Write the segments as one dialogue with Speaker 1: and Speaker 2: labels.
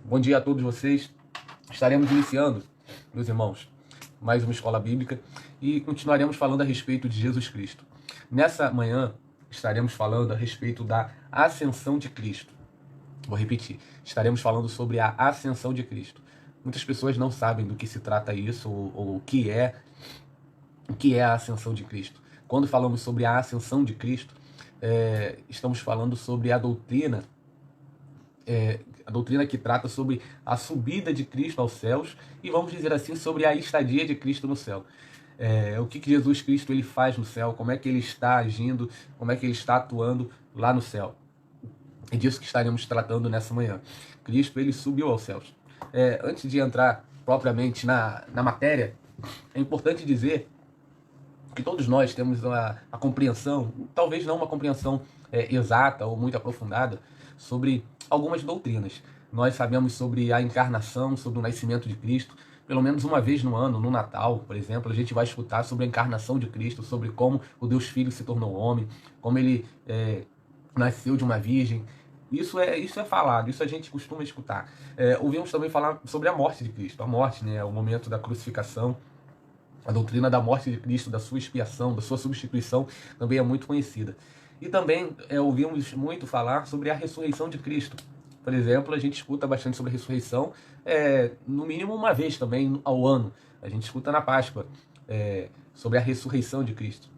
Speaker 1: Bom dia a todos vocês. Estaremos iniciando, meus irmãos, mais uma escola bíblica e continuaremos falando a respeito de Jesus Cristo. Nessa manhã estaremos falando a respeito da ascensão de Cristo. Vou repetir, estaremos falando sobre a ascensão de Cristo. Muitas pessoas não sabem do que se trata isso ou o que é a ascensão de Cristo. Quando falamos sobre a ascensão de Cristo, estamos falando sobre a doutrina que trata sobre a subida de Cristo aos céus e, vamos dizer assim, sobre a estadia de Cristo no céu. O que Jesus Cristo ele faz no céu, como é que ele está agindo, como é que ele está atuando lá no céu. É disso que estaremos tratando nessa manhã. Cristo ele subiu aos céus. Antes de entrar propriamente na matéria, é importante dizer que todos nós temos a compreensão, talvez não uma compreensão exata ou muito aprofundada, sobre algumas doutrinas. Nós sabemos sobre a encarnação, sobre o nascimento de Cristo. Pelo menos uma vez no ano, no Natal, por exemplo, a gente vai escutar sobre a encarnação de Cristo, sobre como o Deus Filho se tornou homem, como ele nasceu de uma virgem. Isso é falado, isso a gente costuma escutar. Ouvimos também falar sobre a morte de Cristo, a morte, né, o momento da crucificação. A doutrina da morte de Cristo, da sua expiação, da sua substituição, também é muito conhecida. E também ouvimos muito falar sobre a ressurreição de Cristo. Por exemplo, a gente escuta bastante sobre a ressurreição, no mínimo uma vez também ao ano. A gente escuta na Páscoa sobre a ressurreição de Cristo.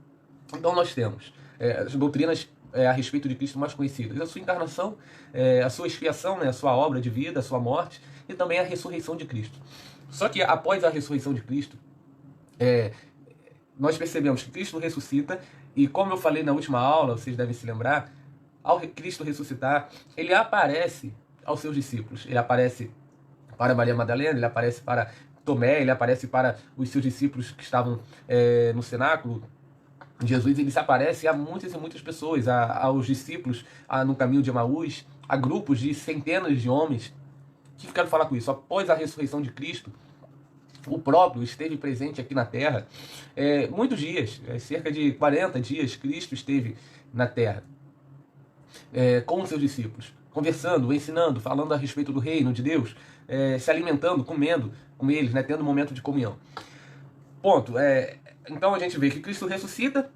Speaker 1: Então nós temos as doutrinas a respeito de Cristo mais conhecidas. A sua encarnação, a sua expiação, né, a sua obra de vida, a sua morte, e também a ressurreição de Cristo. Só que após a ressurreição de Cristo, nós percebemos que Cristo ressuscita e, como eu falei na última aula, vocês devem se lembrar, ao Cristo ressuscitar, ele aparece aos seus discípulos. Ele aparece para Maria Madalena, ele aparece para Tomé, ele aparece para os seus discípulos que estavam no cenáculo. Jesus ele se aparece a muitas e muitas pessoas, aos discípulos no caminho de Emaús, a grupos de centenas de homens. O que eu quero falar com isso? Após a ressurreição de Cristo, o próprio esteve presente aqui na Terra muitos dias, cerca de 40 dias, Cristo esteve na Terra com os seus discípulos, conversando, ensinando, falando a respeito do reino de Deus, se alimentando, comendo com eles, né, tendo um momento de comunhão. Ponto. Então a gente vê que Cristo ressuscita,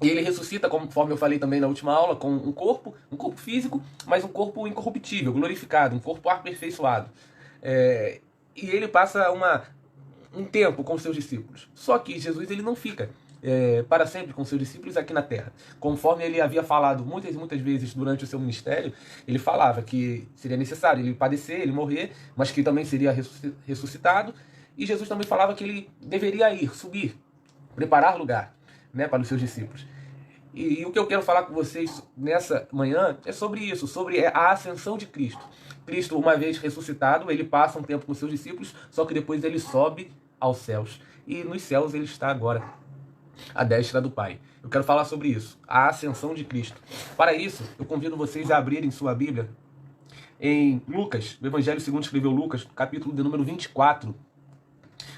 Speaker 1: e ele ressuscita, conforme eu falei também na última aula, com um corpo físico, mas um corpo incorruptível, glorificado, um corpo aperfeiçoado. E ele passa um tempo com seus discípulos. Só que Jesus ele não fica para sempre com seus discípulos aqui na Terra. Conforme ele havia falado muitas e muitas vezes durante o seu ministério, ele falava que seria necessário ele padecer, ele morrer, mas que também seria ressuscitado. E Jesus também falava que ele deveria subir, preparar lugar, né, para os seus discípulos. E o que eu quero falar com vocês nessa manhã é sobre isso, sobre a ascensão de Cristo. Cristo, uma vez ressuscitado, ele passa um tempo com seus discípulos, só que depois ele sobe aos céus. E nos céus ele está agora à destra do Pai. Eu quero falar sobre isso, a ascensão de Cristo. Para isso, eu convido vocês a abrirem sua Bíblia em Lucas, o Evangelho segundo escreveu Lucas, capítulo de número 24.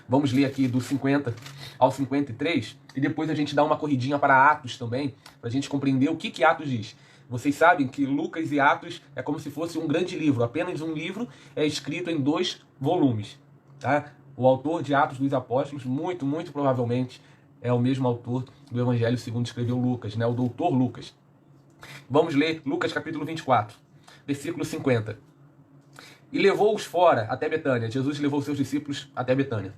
Speaker 1: Vamos ler aqui do 50 ao 53, e depois a gente dá uma corridinha para Atos também, para a gente compreender o que Atos diz. Vocês sabem que Lucas e Atos é como se fosse um grande livro, apenas um livro escrito em 2 volumes. Tá? O autor de Atos dos Apóstolos, muito, muito provavelmente, é o mesmo autor do Evangelho segundo escreveu Lucas, né? O doutor Lucas. Vamos ler Lucas capítulo 24, versículo 50. E levou-os fora até Betânia. Jesus levou seus discípulos até Betânia.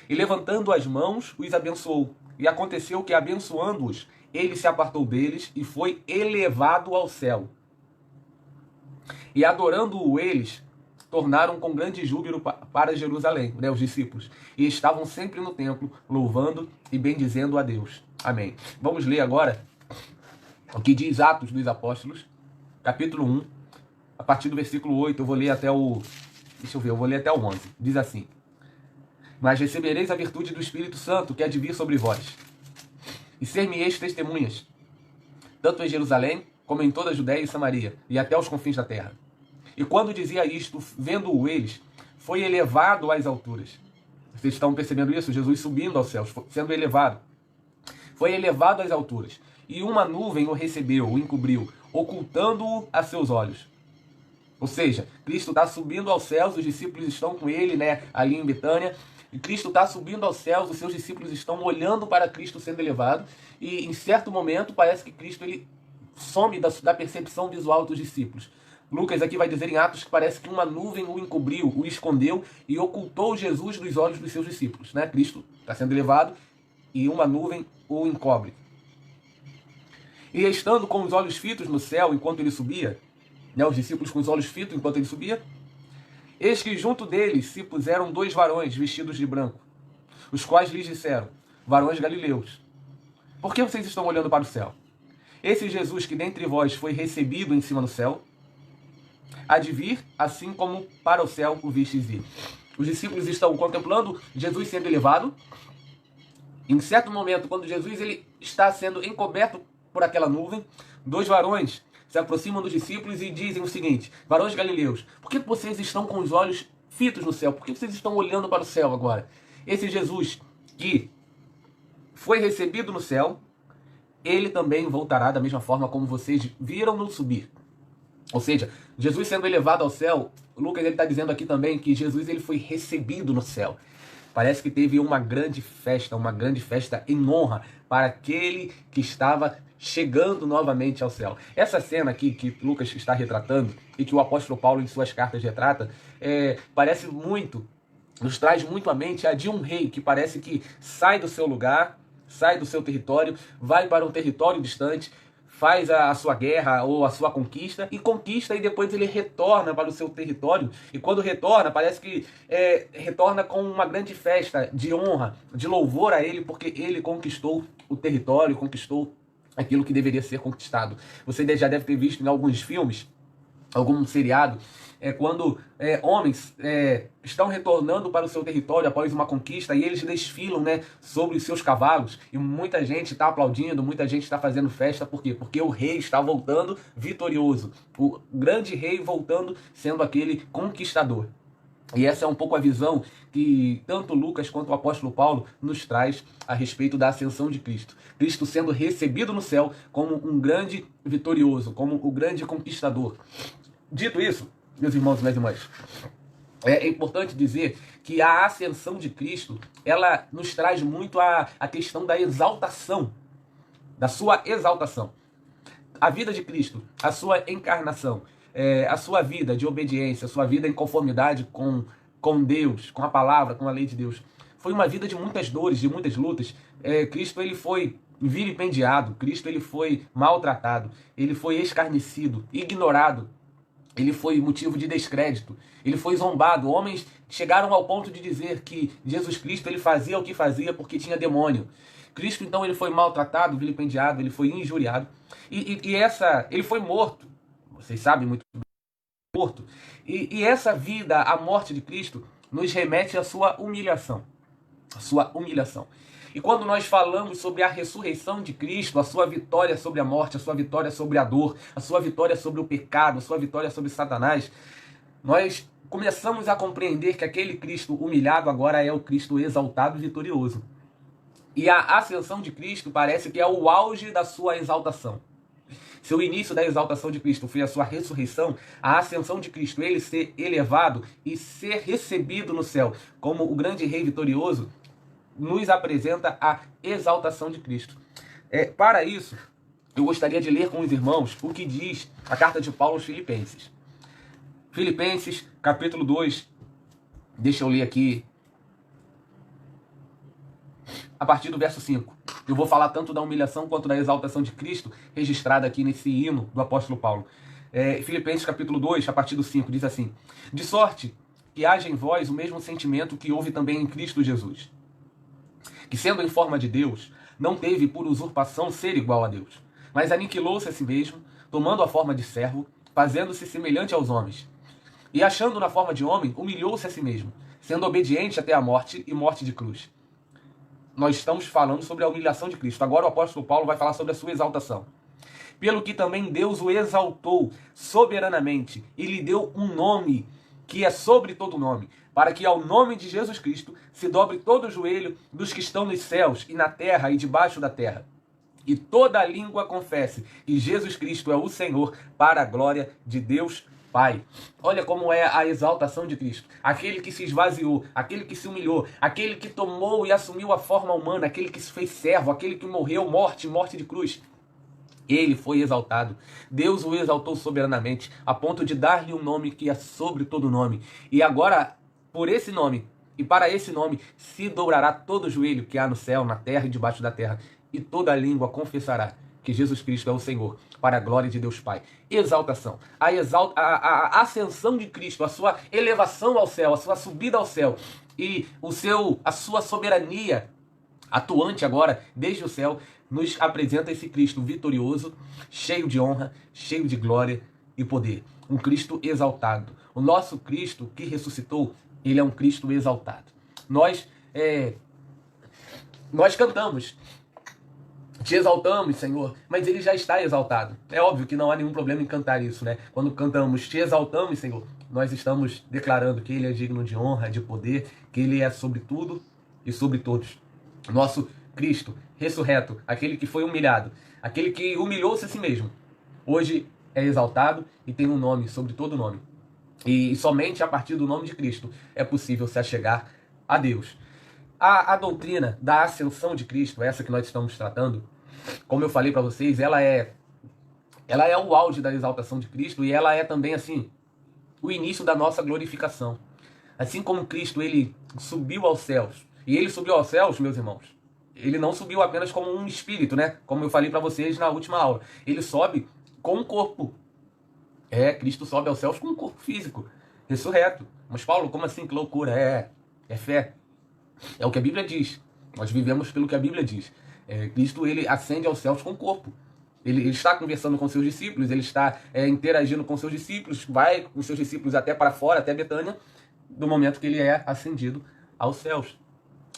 Speaker 1: E levantando as mãos, os abençoou. E aconteceu que, abençoando-os, ele se apartou deles e foi elevado ao céu. E adorando-o eles, tornaram com grande júbilo para Jerusalém, né, os discípulos. E estavam sempre no templo, louvando e bendizendo a Deus. Amém. Vamos ler agora o que diz Atos dos Apóstolos, capítulo 1, a partir do versículo 8, eu vou ler até o... Deixa eu ver, eu vou ler até o 11. Diz assim: Mas recebereis a virtude do Espírito Santo, que há de vir sobre vós. E ser-me-eis testemunhas, tanto em Jerusalém, como em toda a Judéia e Samaria, e até os confins da terra. E quando dizia isto, vendo-o eles, foi elevado às alturas. Vocês estão percebendo isso? Jesus subindo aos céus, sendo elevado. Foi elevado às alturas. E uma nuvem o recebeu, o encobriu, ocultando-o a seus olhos. Ou seja, Cristo está subindo aos céus, os discípulos estão com ele, né, ali em Betânia. E Cristo está subindo aos céus, os seus discípulos estão olhando para Cristo sendo elevado. E em certo momento parece que Cristo ele some da percepção visual dos discípulos. Lucas aqui vai dizer em Atos que parece que uma nuvem o encobriu, o escondeu e ocultou Jesus dos olhos dos seus discípulos. Né? Cristo está sendo elevado e uma nuvem o encobre. E estando com os olhos fitos no céu enquanto ele subia, né, os discípulos com os olhos fitos enquanto ele subia, eis que junto deles se puseram 2 varões vestidos de branco, os quais lhes disseram, varões galileus, por que vocês estão olhando para o céu? Esse Jesus que dentre vós foi recebido em cima do céu, há de vir, assim como para o céu o vistes ir. Os discípulos estão contemplando Jesus sendo elevado. Em certo momento, quando Jesus ele está sendo encoberto por aquela nuvem, 2 varões se aproximam dos discípulos e dizem o seguinte, varões galileus, por que vocês estão com os olhos fitos no céu? Por que vocês estão olhando para o céu agora? Esse Jesus que foi recebido no céu, ele também voltará da mesma forma como vocês viram-no subir. Ou seja, Jesus sendo elevado ao céu, Lucas está dizendo aqui também que Jesus ele foi recebido no céu. Parece que teve uma grande festa em honra para aquele que estava chegando novamente ao céu. Essa cena aqui que Lucas está retratando e que o apóstolo Paulo em suas cartas retrata, parece muito, nos traz muito à mente a de um rei que parece que sai do seu lugar, sai do seu território, vai para um território distante, faz a sua guerra ou a sua conquista e depois ele retorna para o seu território. E quando retorna, parece que retorna com uma grande festa de honra, de louvor a ele, porque ele conquistou o território, conquistou aquilo que deveria ser conquistado. Você já deve ter visto em alguns filmes, algum seriado, quando homens estão retornando para o seu território após uma conquista e eles desfilam, né, sobre os seus cavalos e muita gente está aplaudindo, muita gente está fazendo festa. Por quê? Porque o rei está voltando vitorioso, o grande rei voltando sendo aquele conquistador. E essa é um pouco a visão que tanto Lucas quanto o apóstolo Paulo nos traz a respeito da ascensão de Cristo. Cristo sendo recebido no céu como um grande vitorioso, como o grande conquistador. Dito isso, meus irmãos e minhas irmãs, é importante dizer que a ascensão de Cristo, ela nos traz muito a questão da exaltação, da sua exaltação. A vida de Cristo, a sua encarnação, a sua vida de obediência, a sua vida em conformidade com Deus, com a palavra, com a lei de Deus, foi uma vida de muitas dores, de muitas lutas. Cristo ele foi vilipendiado, Cristo ele foi maltratado, ele foi escarnecido, ignorado. Ele foi motivo de descrédito, ele foi zombado. Homens chegaram ao ponto de dizer que Jesus Cristo ele fazia o que fazia porque tinha demônio. Cristo então ele foi maltratado, vilipendiado, ele foi injuriado. Ele foi morto, vocês sabem muito bem, morto. E essa vida, a morte de Cristo, nos remete à sua humilhação. A sua humilhação. E quando nós falamos sobre a ressurreição de Cristo, a sua vitória sobre a morte, a sua vitória sobre a dor, a sua vitória sobre o pecado, a sua vitória sobre Satanás, nós começamos a compreender que aquele Cristo humilhado agora é o Cristo exaltado e vitorioso. E a ascensão de Cristo parece que é o auge da sua exaltação. Se o início da exaltação de Cristo foi a sua ressurreição, a ascensão de Cristo, ele ser elevado e ser recebido no céu como o grande rei vitorioso, nos apresenta a exaltação de Cristo. Para isso, eu gostaria de ler com os irmãos o que diz a carta de Paulo aos Filipenses. Filipenses, capítulo 2, deixa eu ler aqui, a partir do verso 5. Eu vou falar tanto da humilhação quanto da exaltação de Cristo, registrada aqui nesse hino do apóstolo Paulo. Filipenses, capítulo 2, a partir do 5, diz assim: de sorte que haja em vós o mesmo sentimento que houve também em Cristo Jesus, que sendo em forma de Deus, não teve por usurpação ser igual a Deus, mas aniquilou-se a si mesmo, tomando a forma de servo, fazendo-se semelhante aos homens. E achando na forma de homem, humilhou-se a si mesmo, sendo obediente até a morte e morte de cruz. Nós estamos falando sobre a humilhação de Cristo. Agora o apóstolo Paulo vai falar sobre a sua exaltação. Pelo que também Deus o exaltou soberanamente e lhe deu um nome que é sobre todo nome, para que ao nome de Jesus Cristo se dobre todo o joelho dos que estão nos céus e na terra e debaixo da terra, e toda a língua confesse que Jesus Cristo é o Senhor, para a glória de Deus Pai. Olha como é a exaltação de Cristo. Aquele que se esvaziou, aquele que se humilhou, aquele que tomou e assumiu a forma humana, aquele que se fez servo, aquele que morreu morte de cruz. Ele foi exaltado. Deus o exaltou soberanamente, a ponto de dar-lhe um nome que é sobre todo nome. E agora, por esse nome, e para esse nome, se dobrará todo o joelho que há no céu, na terra e debaixo da terra, e toda língua confessará que Jesus Cristo é o Senhor, para a glória de Deus Pai. Exaltação. A ascensão de Cristo, a sua elevação ao céu, a sua subida ao céu, e a sua soberania atuante agora, desde o céu, nos apresenta esse Cristo vitorioso, cheio de honra, cheio de glória e poder. Um Cristo exaltado. O nosso Cristo que ressuscitou, ele é um Cristo exaltado. Nós cantamos, te exaltamos, Senhor, mas ele já está exaltado. É óbvio que não há nenhum problema em cantar isso, né? Quando cantamos, te exaltamos, Senhor, nós estamos declarando que ele é digno de honra, de poder, que ele é sobre tudo e sobre todos. Nosso Cristo ressurreto, aquele que foi humilhado, aquele que humilhou-se a si mesmo, hoje é exaltado e tem um nome sobre todo nome. E somente a partir do nome de Cristo é possível se achegar a Deus. A doutrina da ascensão de Cristo, essa que nós estamos tratando, como eu falei para vocês, ela é o auge da exaltação de Cristo e ela é também, assim, o início da nossa glorificação. Assim como Cristo, ele subiu aos céus, e ele subiu aos céus, meus irmãos, ele não subiu apenas como um espírito, né? Como eu falei para vocês na última aula. Ele sobe com um corpo. Cristo sobe aos céus com um corpo físico, ressurreto. Mas Paulo, como assim? Que loucura. É fé. É o que a Bíblia diz. Nós vivemos pelo que a Bíblia diz. Cristo, ele ascende aos céus com o corpo. Ele está conversando com seus discípulos, ele está interagindo com seus discípulos, vai com seus discípulos até para fora, até Betânia, do momento que ele é ascendido aos céus.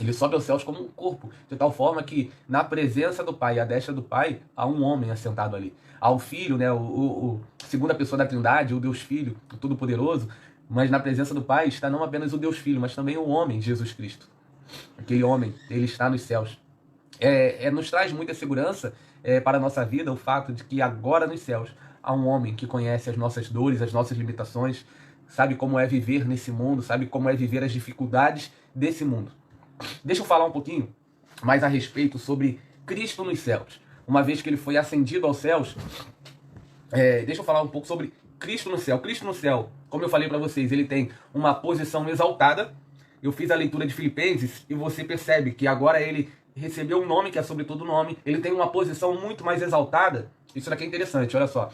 Speaker 1: Ele sobe aos céus como um corpo, de tal forma que na presença do Pai, à destra do Pai, há um homem assentado ali. Há o Filho, né, o segunda pessoa da Trindade, o Deus Filho, o Todo-Poderoso, mas na presença do Pai está não apenas o Deus Filho, mas também o homem, Jesus Cristo. Aquele homem, ele está nos céus. Nos traz muita segurança para a nossa vida o fato de que agora nos céus há um homem que conhece as nossas dores, as nossas limitações, sabe como é viver nesse mundo, sabe como é viver as dificuldades desse mundo. Deixa eu falar um pouquinho mais a respeito sobre Cristo nos céus. Uma vez que ele foi ascendido aos céus, deixa eu falar um pouco sobre Cristo no céu. Cristo no céu, como eu falei para vocês, ele tem uma posição exaltada. Eu fiz a leitura de Filipenses e você percebe que agora ele recebeu um nome que é sobre todo nome. Ele tem uma posição muito mais exaltada. Isso daqui é interessante, olha só.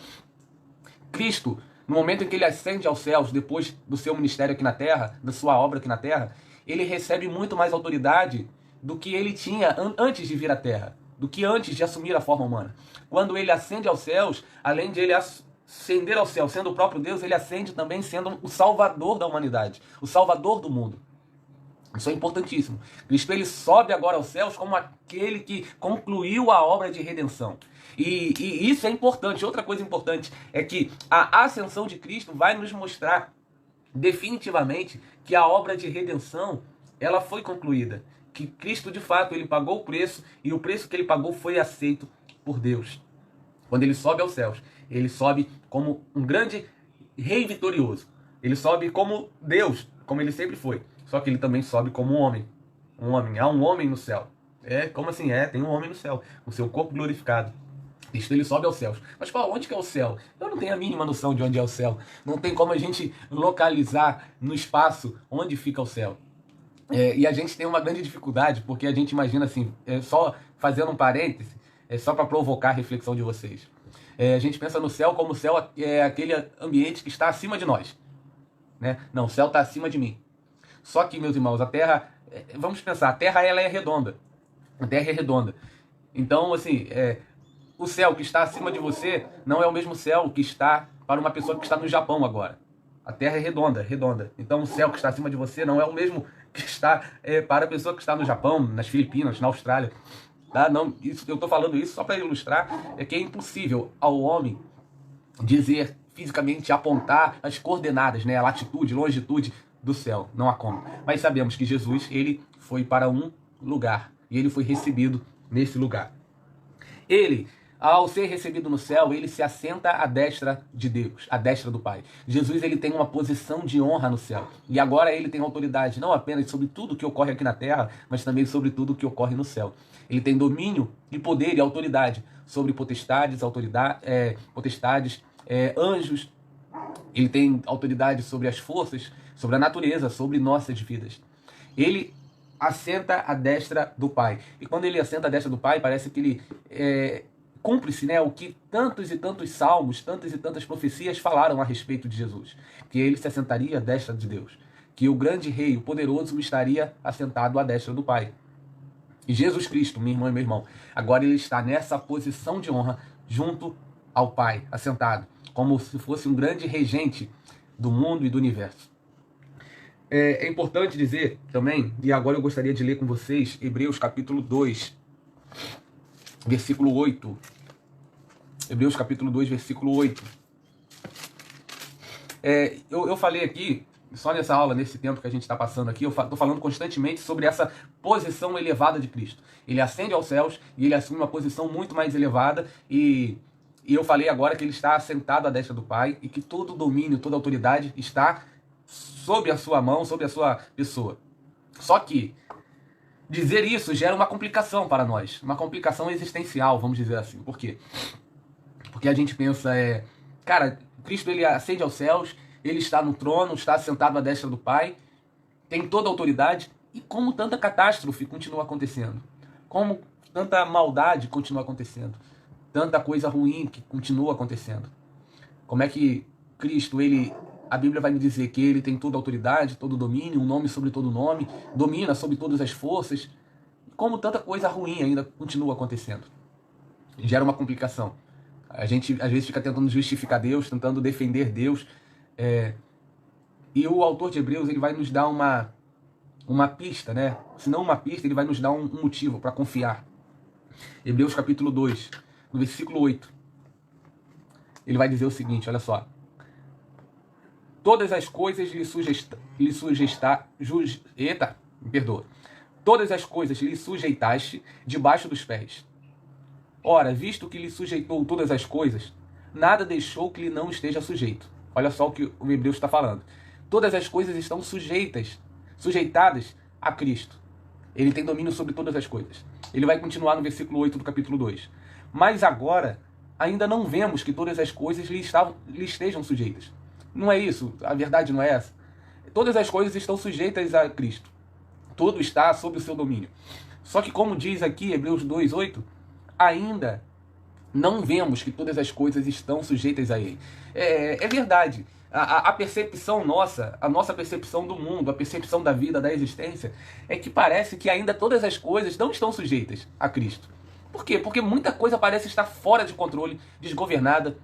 Speaker 1: Cristo, no momento em que ele ascende aos céus, depois do seu ministério aqui na terra, da sua obra aqui na terra, ele recebe muito mais autoridade do que ele tinha antes de vir à terra, do que antes de assumir a forma humana. Quando ele ascende aos céus, além de ele ascender ao céu, sendo o próprio Deus, ele ascende também sendo o Salvador da humanidade, o Salvador do mundo. Isso é importantíssimo. Cristo, ele sobe agora aos céus como aquele que concluiu a obra de redenção. E isso é importante. Outra coisa importante é que a ascensão de Cristo vai nos mostrar definitivamente que a obra de redenção, ela foi concluída. Que Cristo, de fato, ele pagou o preço, e o preço que ele pagou foi aceito por Deus. Quando ele sobe aos céus, ele sobe como um grande rei vitorioso. Ele sobe como Deus, como ele sempre foi. Só que ele também sobe como um homem. Há um homem no céu. Como assim? Tem um homem no céu, com seu corpo glorificado. Cristo, ele sobe aos céus. Mas qual, onde que é o céu? Eu não tenho a mínima noção de onde é o céu. Não tem como a gente localizar no espaço onde fica o céu. E a gente tem uma grande dificuldade, porque a gente imagina assim, só fazendo um parêntese, só para provocar a reflexão de vocês. A gente pensa no céu como o céu é aquele ambiente que está acima de nós. Né? Não, o céu está acima de mim. Só que, meus irmãos, a Terra, vamos pensar, a Terra ela é redonda. A Terra é redonda. Então, assim, o céu que está acima de você não é o mesmo céu que está para uma pessoa que está no Japão agora. A Terra é redonda, redonda. Então, o céu que está acima de você não é o mesmo que está para a pessoa que está no Japão, nas Filipinas, na Austrália. Tá? Não, eu estou falando isso só para ilustrar que é impossível ao homem dizer fisicamente, apontar as coordenadas, né, a latitude, longitude do céu. Não há como. Mas sabemos que Jesus, ele foi para um lugar e ele foi recebido nesse lugar. Ele, ao ser recebido no céu, ele se assenta à destra de Deus, à destra do Pai. Jesus, ele tem uma posição de honra no céu. E agora ele tem autoridade não apenas sobre tudo que ocorre aqui na terra, mas também sobre tudo que ocorre no céu. Ele tem domínio e poder e autoridade sobre potestades, anjos. Ele tem autoridade sobre as forças, sobre a natureza, sobre nossas vidas. Ele assenta à destra do Pai. E quando ele assenta à destra do Pai, parece que ele cumpre-se, né, o que tantos e tantos salmos, tantas e tantas profecias falaram a respeito de Jesus. Que ele se assentaria à destra de Deus. Que o grande rei, o poderoso, estaria assentado à destra do Pai. E Jesus Cristo, minha irmã e meu irmão, agora ele está nessa posição de honra junto ao Pai, assentado, como se fosse um grande regente do mundo e do universo. É importante dizer também, e agora eu gostaria de ler com vocês, Hebreus capítulo 2, versículo 8. Hebreus capítulo 2, versículo 8. Eu falei aqui, só nessa aula, nesse tempo que a gente está passando aqui, eu estou falando constantemente sobre essa posição elevada de Cristo. Ele ascende aos céus e ele assume uma posição muito mais elevada e eu falei agora que ele está assentado à destra do Pai e que todo domínio, toda autoridade está sob a sua mão, sob a sua pessoa. Só que dizer isso gera uma complicação para nós, uma complicação existencial, vamos dizer assim. Por quê? Porque a gente pensa, cara, Cristo ele ascende aos céus, ele está no trono, está sentado à destra do Pai, tem toda a autoridade, e como tanta catástrofe continua acontecendo? Como tanta maldade continua acontecendo? Tanta coisa ruim que continua acontecendo? Como é que Cristo, a Bíblia vai me dizer que ele tem toda a autoridade, todo o domínio, um nome sobre todo nome, domina sobre todas as forças. Como tanta coisa ruim ainda continua acontecendo? Gera uma complicação. A gente às vezes fica tentando justificar Deus, tentando defender Deus. E o autor de Hebreus ele vai nos dar uma pista, né? Se não uma pista, ele vai nos dar um motivo para confiar. Hebreus capítulo 2, no versículo 8. Ele vai dizer o seguinte, olha só. Todas as coisas Todas as coisas lhe sujeitaste debaixo dos pés. Ora, visto que lhe sujeitou todas as coisas, nada deixou que lhe não esteja sujeito. Olha só o que o Hebreus está falando. Todas as coisas estão sujeitadas a Cristo. Ele tem domínio sobre todas as coisas. Ele vai continuar no versículo 8 do capítulo 2. Mas agora, ainda não vemos que todas as coisas lhe estejam sujeitas. Não é isso, a verdade não é essa. Todas as coisas estão sujeitas a Cristo. Tudo está sob o seu domínio. Só que como diz aqui Hebreus 2:8, ainda não vemos que todas as coisas estão sujeitas a Ele. É verdade. A percepção nossa, a nossa percepção do mundo, a percepção da vida, da existência, é que parece que ainda todas as coisas não estão sujeitas a Cristo. Por quê? Porque muita coisa parece estar fora de controle, desgovernada,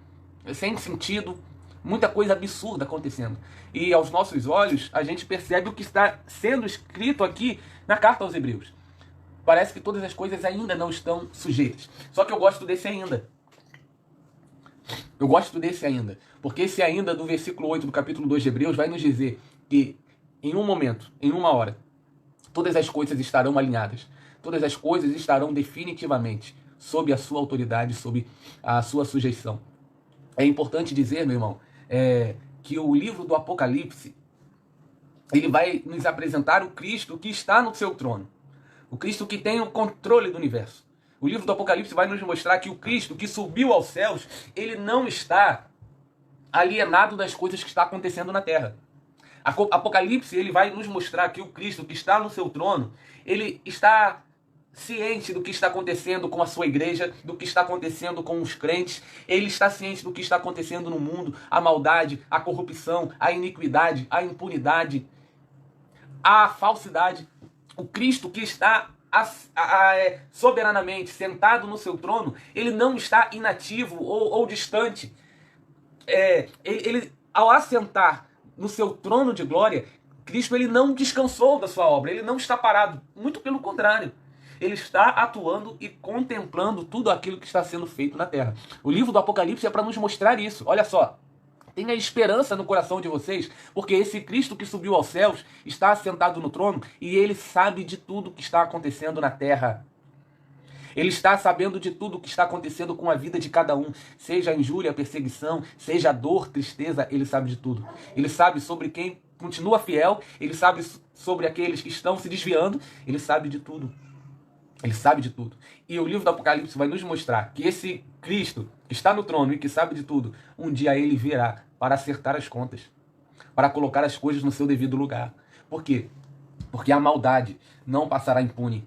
Speaker 1: sem sentido, muita coisa absurda acontecendo. E aos nossos olhos, a gente percebe o que está sendo escrito aqui na carta aos Hebreus. Parece que todas as coisas ainda não estão sujeitas. Só que eu gosto desse ainda. Eu gosto desse ainda. Porque esse ainda do versículo 8 do capítulo 2 de Hebreus vai nos dizer que em um momento, em uma hora, todas as coisas estarão alinhadas. Todas as coisas estarão definitivamente sob a sua autoridade, sob a sua sujeição. É importante dizer, meu irmão, que o livro do Apocalipse, ele vai nos apresentar o Cristo que está no seu trono. O Cristo que tem o controle do universo. O livro do Apocalipse vai nos mostrar que o Cristo que subiu aos céus, ele não está alienado das coisas que está acontecendo na terra. Apocalipse, ele vai nos mostrar que o Cristo que está no seu trono, ele está ciente do que está acontecendo com a sua igreja, do que está acontecendo com os crentes. Ele está ciente do que está acontecendo no mundo, a maldade, a corrupção, a iniquidade, a impunidade, a falsidade. O Cristo que está soberanamente sentado no seu trono, ele não está inativo ou distante. Ele, ao assentar no seu trono de glória, Cristo ele não descansou da sua obra, ele não está parado, muito pelo contrário. Ele está atuando e contemplando tudo aquilo que está sendo feito na terra. O livro do Apocalipse é para nos mostrar isso. Olha só. Tenha esperança no coração de vocês, porque esse Cristo que subiu aos céus está assentado no trono e ele sabe de tudo que está acontecendo na terra. Ele está sabendo de tudo o que está acontecendo com a vida de cada um, seja a injúria, a perseguição, seja a dor, tristeza, ele sabe de tudo. Ele sabe sobre quem continua fiel, ele sabe sobre aqueles que estão se desviando, ele sabe de tudo. Ele sabe de tudo. E o livro do Apocalipse vai nos mostrar que esse Cristo que está no trono e que sabe de tudo, um dia ele virá para acertar as contas, para colocar as coisas no seu devido lugar. Por quê? Porque a maldade não passará impune.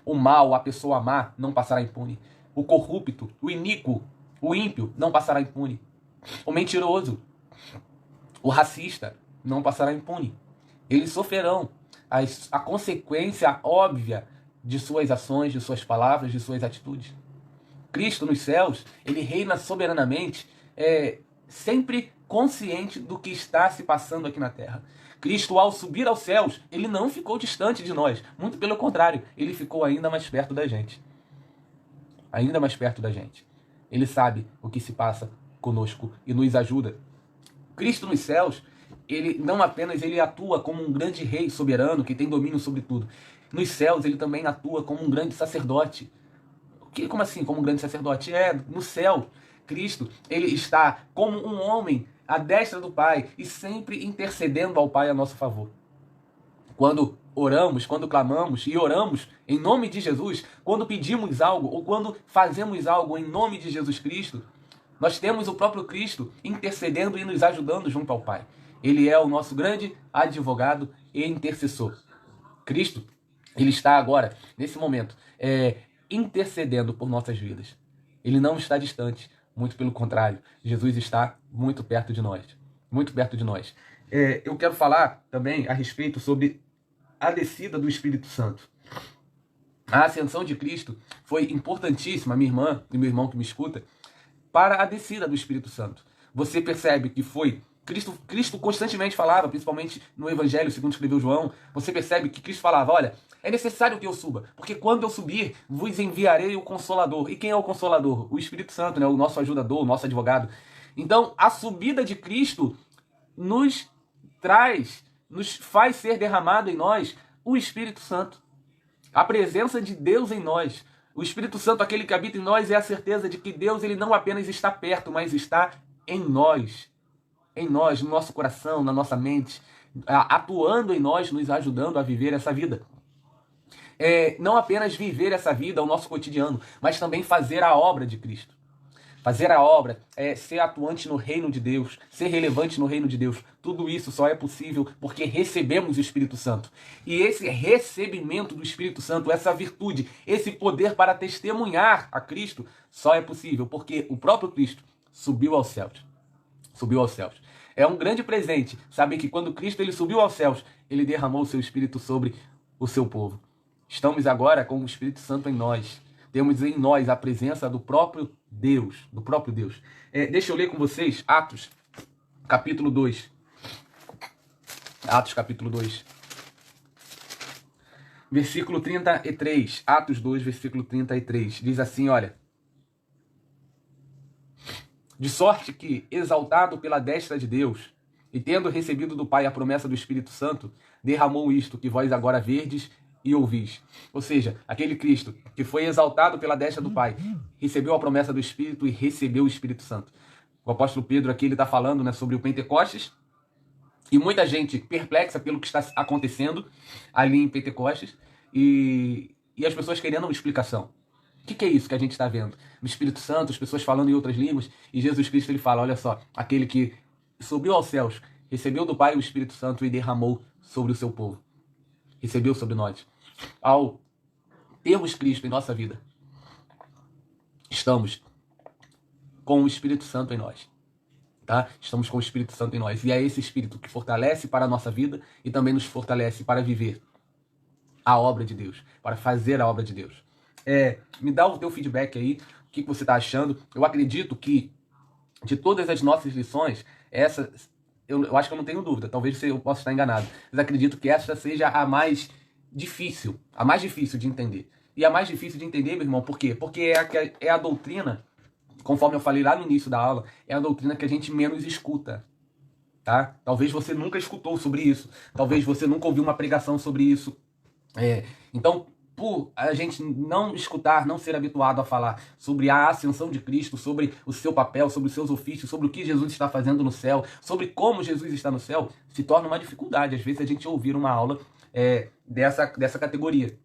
Speaker 1: O mal, a pessoa má, não passará impune. O corrupto, o iníquo, o ímpio, não passará impune. O mentiroso, o racista, não passará impune. Eles sofrerão a consequência óbvia de suas ações, de suas palavras, de suas atitudes. Cristo nos céus, ele reina soberanamente, sempre consciente do que está se passando aqui na terra. Cristo, ao subir aos céus, ele não ficou distante de nós. Muito pelo contrário, ele ficou ainda mais perto da gente. Ainda mais perto da gente. Ele sabe o que se passa conosco e nos ajuda. Cristo nos céus, ele não apenas ele atua como um grande rei soberano que tem domínio sobre tudo. Nos céus, ele também atua como um grande sacerdote. Como assim, como um grande sacerdote? No céu, Cristo, ele está como um homem à destra do Pai e sempre intercedendo ao Pai a nosso favor. Quando oramos, quando clamamos e oramos em nome de Jesus, quando pedimos algo ou quando fazemos algo em nome de Jesus Cristo, nós temos o próprio Cristo intercedendo e nos ajudando junto ao Pai. Ele é o nosso grande advogado e intercessor. Cristo, ele está agora, nesse momento, intercedendo por nossas vidas. Ele não está distante, muito pelo contrário. Jesus está muito perto de nós. Muito perto de nós. Eu quero falar também a respeito sobre a descida do Espírito Santo. A ascensão de Cristo foi importantíssima, minha irmã e meu irmão que me escuta, para a descida do Espírito Santo. Você percebe que foi Cristo constantemente falava, principalmente no Evangelho, segundo escreveu João, você percebe que Cristo falava, olha, é necessário que eu suba, porque quando eu subir, vos enviarei o Consolador. E quem é o Consolador? O Espírito Santo, né? O nosso ajudador, o nosso advogado. Então, a subida de Cristo nos faz ser derramado em nós o Espírito Santo. A presença de Deus em nós. O Espírito Santo, aquele que habita em nós, é a certeza de que Deus ele não apenas está perto, mas está em nós. Em nós, no nosso coração, na nossa mente, atuando em nós, nos ajudando a viver essa vida. Não apenas viver essa vida, o nosso cotidiano, mas também fazer a obra de Cristo. Fazer a obra, ser atuante no reino de Deus, ser relevante no reino de Deus. Tudo isso só é possível porque recebemos o Espírito Santo. E esse recebimento do Espírito Santo, essa virtude, esse poder para testemunhar a Cristo, só é possível porque o próprio Cristo subiu aos céus. Subiu aos céus. É um grande presente saber que quando Cristo ele subiu aos céus, ele derramou o seu Espírito sobre o seu povo. Estamos agora com o Espírito Santo em nós. Temos em nós a presença do próprio Deus. Do próprio Deus. Deixa eu ler com vocês Atos, capítulo 2. Atos, capítulo 2. Versículo 33. Atos 2, versículo 33. Diz assim, olha. De sorte que, exaltado pela destra de Deus, e tendo recebido do Pai a promessa do Espírito Santo, derramou isto que vós agora verdes e ouvis. Ou seja, aquele Cristo que foi exaltado pela destra do Pai, recebeu a promessa do Espírito e recebeu o Espírito Santo. O apóstolo Pedro aqui está falando, né, sobre o Pentecostes, e muita gente perplexa pelo que está acontecendo ali em Pentecostes, e as pessoas querendo uma explicação. O que é isso que a gente está vendo? No Espírito Santo, as pessoas falando em outras línguas, e Jesus Cristo ele fala, olha só, aquele que subiu aos céus, recebeu do Pai o Espírito Santo e derramou sobre o seu povo. Recebeu sobre nós. Ao termos Cristo em nossa vida, estamos com o Espírito Santo em nós. Tá? Estamos com o Espírito Santo em nós. E é esse Espírito que fortalece para a nossa vida e também nos fortalece para viver a obra de Deus, para fazer a obra de Deus. Me dá o teu feedback aí, o que você está achando. Eu acredito que de todas as nossas lições, essa, eu acho que eu não tenho dúvida, talvez eu possa estar enganado, mas acredito que essa seja a mais difícil de entender. E a mais difícil de entender, meu irmão, por quê? Porque é a doutrina, conforme eu falei lá no início da aula, é a doutrina que a gente menos escuta. Tá? Talvez você nunca escutou sobre isso, talvez você nunca ouviu uma pregação sobre isso. Então, por a gente não escutar, não ser habituado a falar sobre a ascensão de Cristo, sobre o seu papel, sobre os seus ofícios, sobre o que Jesus está fazendo no céu, sobre como Jesus está no céu, se torna uma dificuldade, às vezes, a gente ouvir uma aula dessa categoria,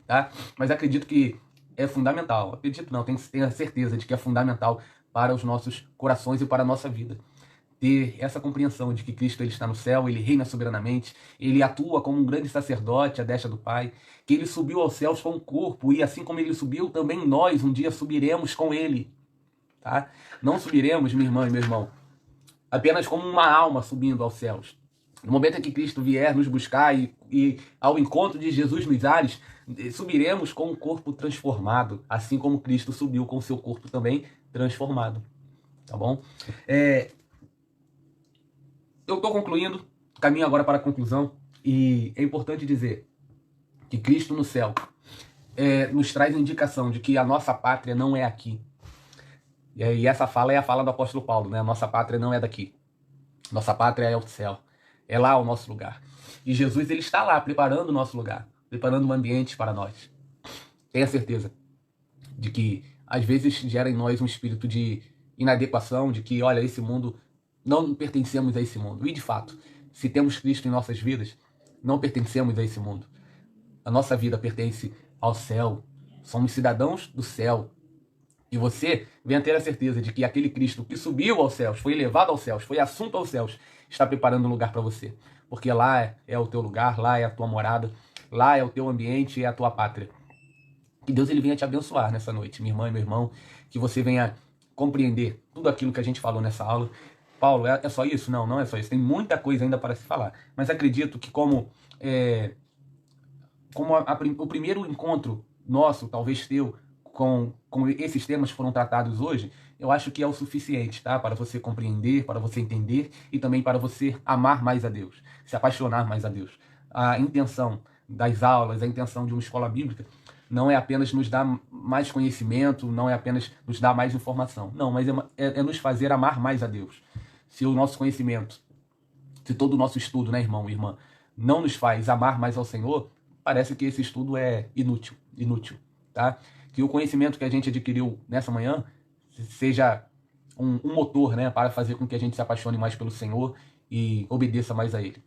Speaker 1: tá? Mas acredito que é fundamental. Acredito não, tenho a certeza de que é fundamental para os nossos corações e para a nossa vida. Ter essa compreensão de que Cristo ele está no céu, ele reina soberanamente, ele atua como um grande sacerdote à destra do Pai, que ele subiu aos céus com o corpo, e assim como ele subiu, também nós um dia subiremos com ele. Tá? Não subiremos, minha irmã e meu irmão, apenas como uma alma subindo aos céus. No momento em que Cristo vier nos buscar e ao encontro de Jesus nos ares, subiremos com um corpo transformado, assim como Cristo subiu com o seu corpo também transformado. Tá bom? Eu estou concluindo, caminho agora para a conclusão, e é importante dizer que Cristo no céu nos traz a indicação de que a nossa pátria não é aqui. E essa fala é a fala do apóstolo Paulo, né? A nossa pátria não é daqui. Nossa pátria é o céu. É lá o nosso lugar. E Jesus ele está lá preparando o nosso lugar, preparando um ambiente para nós. Tenha certeza de que às vezes gera em nós um espírito de inadequação, de que, olha, esse mundo, não pertencemos a esse mundo. E de fato, se temos Cristo em nossas vidas, não pertencemos a esse mundo. A nossa vida pertence ao céu. Somos cidadãos do céu. E você venha ter a certeza de que aquele Cristo que subiu aos céus, foi elevado aos céus, foi assunto aos céus, está preparando um lugar para você. Porque lá é o teu lugar, lá é a tua morada, lá é o teu ambiente, é a tua pátria. Que Deus ele venha te abençoar nessa noite, minha irmã e meu irmão, que você venha compreender tudo aquilo que a gente falou nessa aula. Paulo, é só isso? Não, não é só isso. Tem muita coisa ainda para se falar. Mas acredito que como o primeiro encontro nosso, talvez teu, com esses temas que foram tratados hoje, eu acho que é o suficiente, tá? Para você compreender, para você entender e também para você amar mais a Deus, se apaixonar mais a Deus. A intenção das aulas, a intenção de uma escola bíblica não é apenas nos dar mais conhecimento, não é apenas nos dar mais informação. Não, mas é nos fazer amar mais a Deus. Se o nosso conhecimento, se todo o nosso estudo, né, irmão e irmã, não nos faz amar mais ao Senhor, parece que esse estudo é inútil, tá? Que o conhecimento que a gente adquiriu nessa manhã seja um motor, né, para fazer com que a gente se apaixone mais pelo Senhor e obedeça mais a Ele.